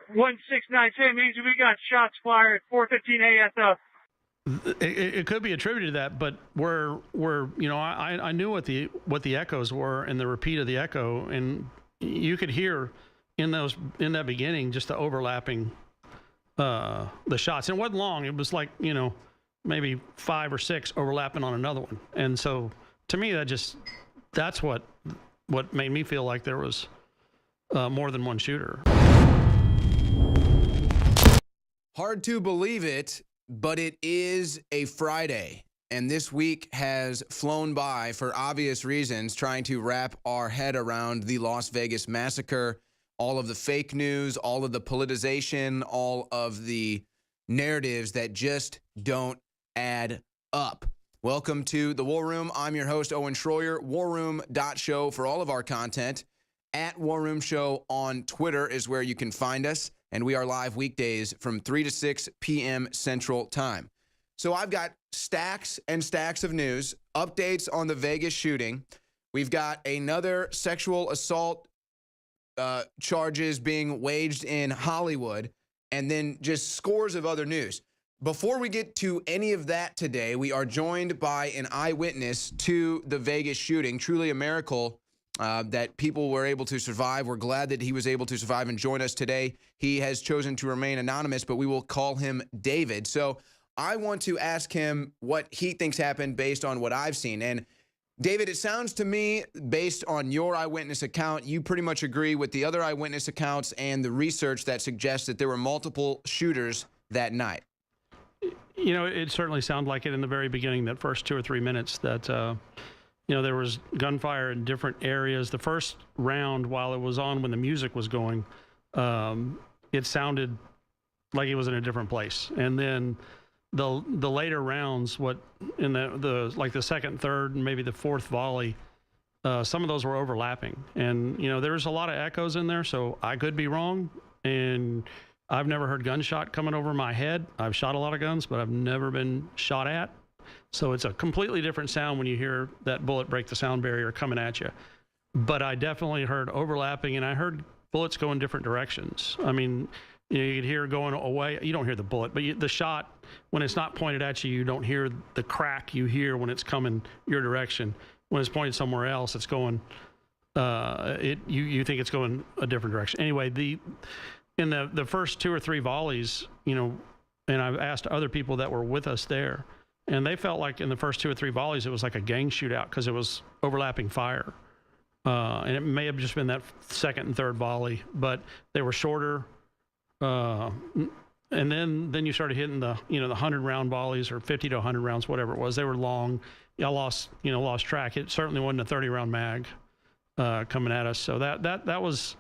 1692 means we got shots fired at 4:15 ASF. It could be attributed to that, but I knew what the echoes were and the repeat of the echo, and you could hear in that beginning just the overlapping the shots. And it wasn't long. It was like maybe 5 or 6 overlapping on another one. And so to me, that's what made me feel like there was more than one shooter. Hard to believe it, but it is a Friday, and this week has flown by for obvious reasons, trying to wrap our head around the Las Vegas massacre, all of the fake news, all of the politicization, all of the narratives that just don't add up. Welcome to the War Room. I'm your host, Owen Schroyer, warroom.show for all of our content. At War Room Show on Twitter is where you can find us. And we are live weekdays from 3 to 6 p.m. Central Time. So I've got stacks and stacks of news, updates on the Vegas shooting. We've got another sexual assault charges being waged in Hollywood, and then just scores of other news. Before we get to any of that today, we are joined by an eyewitness to the Vegas shooting. Truly a miracle that people were able to survive. We're glad that he was able to survive and join us today. He has chosen to remain anonymous, but we will call him David. So I want to ask him what he thinks happened based on what I've seen. And David, it sounds to me, based on your eyewitness account, you pretty much agree with the other eyewitness accounts and the research that suggests that there were multiple shooters that night. It certainly sounded like it in the very beginning, that first 2 or 3 minutes, that there was gunfire in different areas. The first round, while it was on when the music was going, it sounded like it was in a different place. And then the later rounds, in the second, third, and maybe the fourth volley, some of those were overlapping. And there's a lot of echoes in there, so I could be wrong. And I've never heard gunshot coming over my head. I've shot a lot of guns, but I've never been shot at. So it's a completely different sound when you hear that bullet break the sound barrier coming at you. But I definitely heard overlapping, and I heard bullets go in different directions. I mean, you could hear going away. You don't hear the bullet, but the shot, when it's not pointed at you, you don't hear the crack you hear when it's coming your direction. When it's pointed somewhere else, it's going, you think it's going a different direction. Anyway, in the first 2 or 3 volleys, and I've asked other people that were with us there, and they felt like in the first 2 or 3 volleys, it was like a gang shootout because it was overlapping fire. And it may have just been that second and third volley, but they were shorter. And then you started hitting the 100-round volleys or 50 to 100 rounds, whatever it was. They were long. I lost track. It certainly wasn't a 30-round mag coming at us. So that was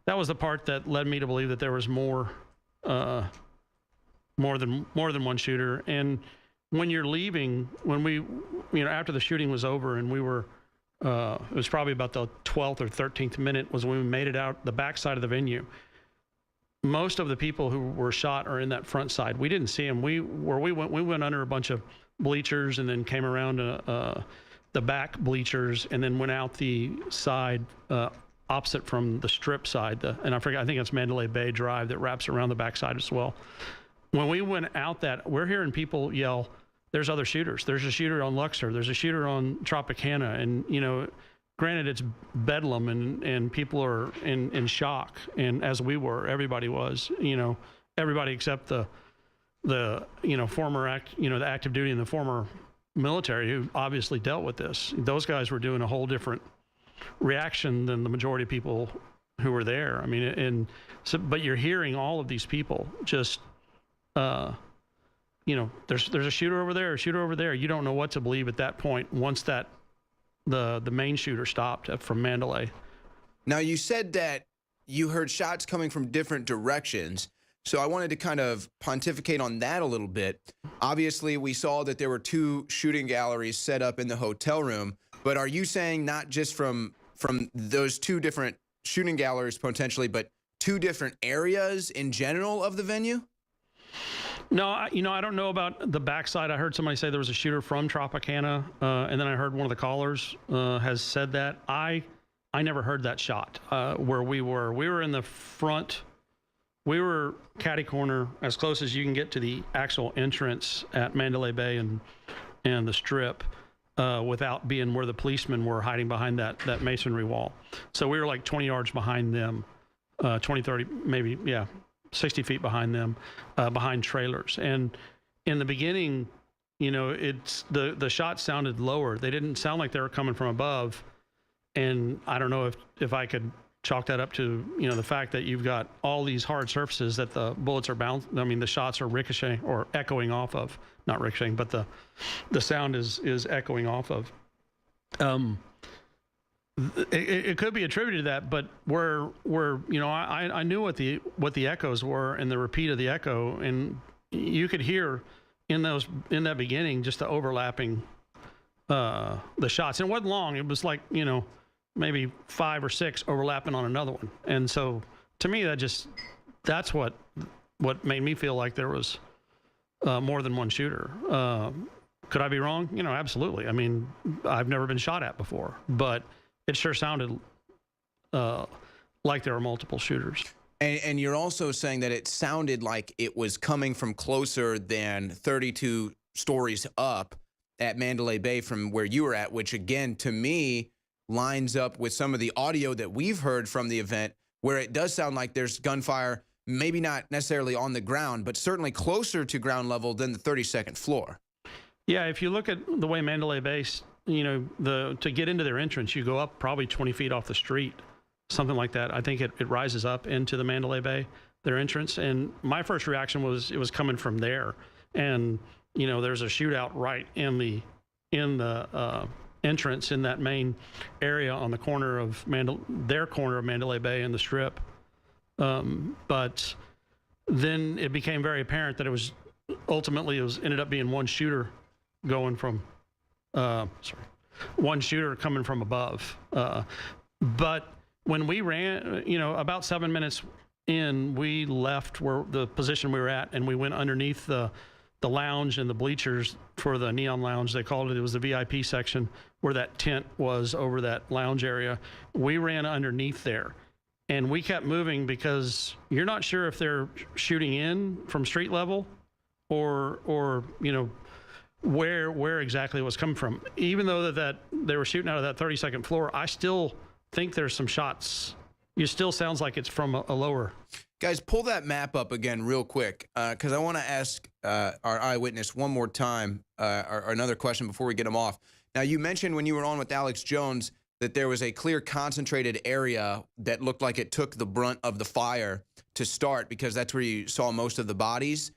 the part that led me to believe that there was more than one shooter. And when you're leaving, when we, after the shooting was over and we were, it was probably about the 12th or 13th minute was when we made it out the backside of the venue. Most of the people who were shot are in that front side. We didn't see them. We went under a bunch of bleachers and then came around the back bleachers and then went out the side opposite from the strip side. I think it's Mandalay Bay Drive that wraps around the backside as well. When we went out we're hearing people yell, "There's other shooters. There's a shooter on Luxor. There's a shooter on Tropicana." And, granted, it's bedlam and people are in shock. And as we were, everybody was, everybody except the former the active duty and the former military who obviously dealt with this. Those guys were doing a whole different reaction than the majority of people who were there. I mean, but you're hearing all of these people just, there's a shooter over there, a shooter over there. You don't know what to believe at that point once the main shooter stopped from Mandalay. Now, you said that you heard shots coming from different directions. So I wanted to kind of pontificate on that a little bit. Obviously, we saw that there were 2 shooting galleries set up in the hotel room. But are you saying not just from those 2 different shooting galleries potentially, but 2 different areas in general of the venue? No, I don't know about the backside. I heard somebody say there was a shooter from Tropicana, and then I heard one of the callers has said that. I never heard that shot where we were. We were in the front we were catty corner, as close as you can get to the actual entrance at Mandalay Bay and the Strip, without being where the policemen were hiding behind that masonry wall. So we were like 20 yards behind them, 20, 30, maybe, 60 feet behind them, behind trailers. And in the beginning, it's the shots sounded lower. They didn't sound like they were coming from above. And I don't know if I could chalk that up to, the fact that you've got all these hard surfaces that the bullets are the shots are ricocheting or echoing off of. Not ricocheting, but the sound is echoing off of. It could be attributed to that, but where I knew what the echoes were and the repeat of the echo, and you could hear in that beginning just the overlapping the shots. And it wasn't long. It was like, maybe 5 or 6 overlapping on another one. And so to me, that's what made me feel like there was more than one shooter. Could I be wrong? Absolutely. I mean, I've never been shot at before, but it sure sounded like there were multiple shooters. And you're also saying that it sounded like it was coming from closer than 32 stories up at Mandalay Bay from where you were at, which again, to me, lines up with some of the audio that we've heard from the event, where it does sound like there's gunfire, maybe not necessarily on the ground, but certainly closer to ground level than the 32nd floor. Yeah, if you look at the way Mandalay Bay, to get into their entrance, you go up probably 20 feet off the street, something like that. I think it rises up into the Mandalay Bay, their entrance. And my first reaction was it was coming from there. And, there's a shootout right in the entrance in that main area on the corner of their corner of Mandalay Bay and the Strip. But then it became very apparent that it ended up being one shooter going from, one shooter coming from above. But when we ran, about 7 minutes in, we left where the position we were at, and we went underneath the lounge and the bleachers for the Neon Lounge. They called it. It was the VIP section where that tent was over that lounge area. We ran underneath there, and we kept moving because you're not sure if they're shooting in from street level or where exactly it was coming from. Even though that they were shooting out of that 32nd floor, I still think there's some shots. It still sounds like it's from a lower. Guys, pull that map up again real quick, because I want to ask our eyewitness one more time, or another question before we get him off. Now, you mentioned when you were on with Alex Jones that there was a clear concentrated area that looked like it took the brunt of the fire to start, because that's where you saw most of the bodies.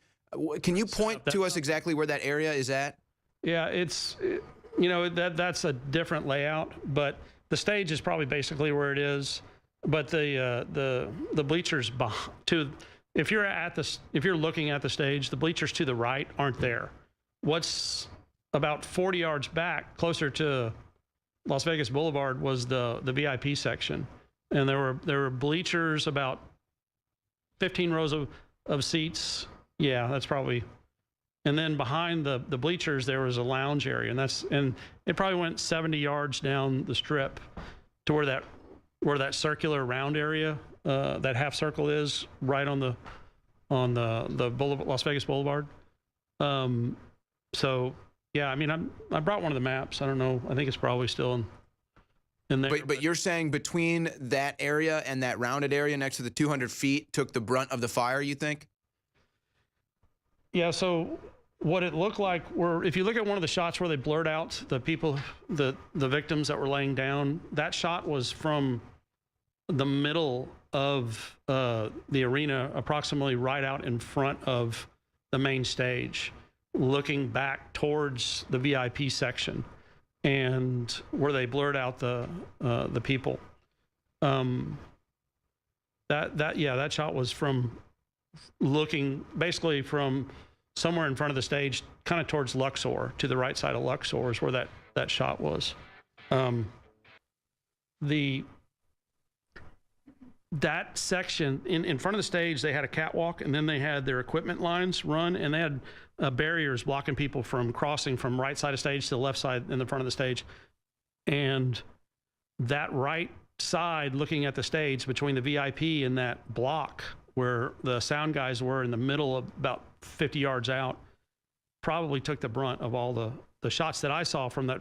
Can you point to us exactly where that area is at? Yeah, that's a different layout, but the stage is probably basically where it is. But the bleachers if you're looking at the stage, the bleachers to the right aren't there. What's about 40 yards back, closer to Las Vegas Boulevard, was the VIP section, and there were bleachers, about 15 rows of seats. Yeah, that's probably. And then behind the bleachers there was a lounge area, and it probably went 70 yards down the Strip to where that circular round area, that half circle is, right on the Boulevard, Las Vegas Boulevard. So yeah, I mean, I brought one of the maps. I don't know. I think it's probably still in there. But you're saying between that area and that rounded area next to the 200 feet took the brunt of the fire, you think? Yeah. So what it looked like if you look at one of the shots where they blurred out the people, the victims that were laying down, that shot was from the middle of the arena, approximately right out in front of the main stage, looking back towards the VIP section, and where they blurred out the people. That shot was from looking basically from somewhere in front of the stage, kind of towards Luxor, to the right side of Luxor is where that shot was. That section in front of the stage, they had a catwalk, and then they had their equipment lines run, and they had barriers blocking people from crossing from right side of stage to the left side in the front of the stage. And that right side, looking at the stage between the VIP and that block where the sound guys were in the middle of about 50 yards out, probably took the brunt of all the shots that I saw from that